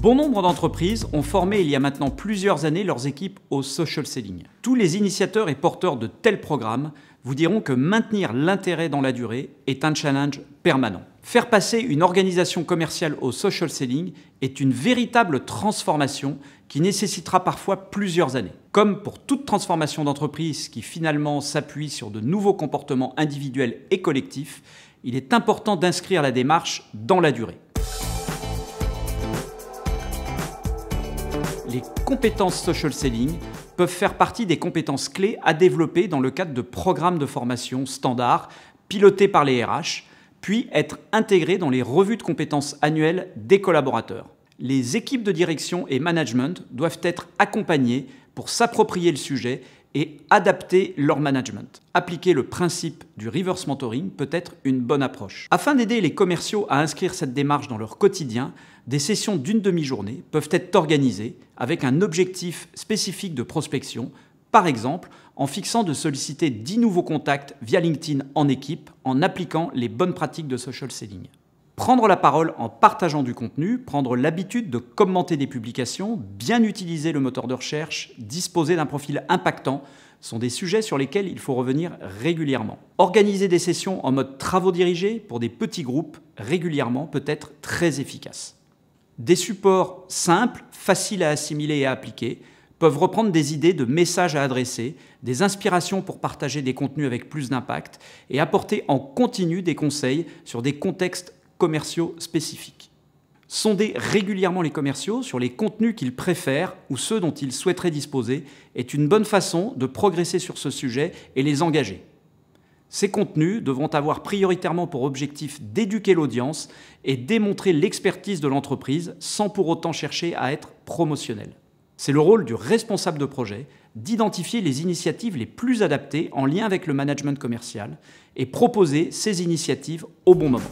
Bon nombre d'entreprises ont formé il y a maintenant plusieurs années leurs équipes au social selling. Tous les initiateurs et porteurs de tels programmes vous diront que maintenir l'intérêt dans la durée est un challenge permanent. Faire passer une organisation commerciale au social selling est une véritable transformation qui nécessitera parfois plusieurs années. Comme pour toute transformation d'entreprise qui finalement s'appuie sur de nouveaux comportements individuels et collectifs, il est important d'inscrire la démarche dans la durée. Les compétences social selling peuvent faire partie des compétences clés à développer dans le cadre de programmes de formation standards pilotés par les RH, puis être intégrés dans les revues de compétences annuelles des collaborateurs. Les équipes de direction et management doivent être accompagnées pour s'approprier le sujet et adapter leur management. Appliquer le principe du reverse mentoring peut être une bonne approche. Afin d'aider les commerciaux à inscrire cette démarche dans leur quotidien, des sessions d'une demi-journée peuvent être organisées avec un objectif spécifique de prospection, par exemple en fixant de solliciter 10 nouveaux contacts via LinkedIn en équipe en appliquant les bonnes pratiques de social selling. Prendre la parole en partageant du contenu, prendre l'habitude de commenter des publications, bien utiliser le moteur de recherche, disposer d'un profil impactant sont des sujets sur lesquels il faut revenir régulièrement. Organiser des sessions en mode travaux dirigés pour des petits groupes régulièrement peut être très efficace. Des supports simples, faciles à assimiler et à appliquer, peuvent reprendre des idées de messages à adresser, des inspirations pour partager des contenus avec plus d'impact et apporter en continu des conseils sur des contextes commerciaux spécifiques. Sonder régulièrement les commerciaux sur les contenus qu'ils préfèrent ou ceux dont ils souhaiteraient disposer est une bonne façon de progresser sur ce sujet et les engager. Ces contenus devront avoir prioritairement pour objectif d'éduquer l'audience et démontrer l'expertise de l'entreprise sans pour autant chercher à être promotionnel. C'est le rôle du responsable de projet d'identifier les initiatives les plus adaptées en lien avec le management commercial et proposer ces initiatives au bon moment.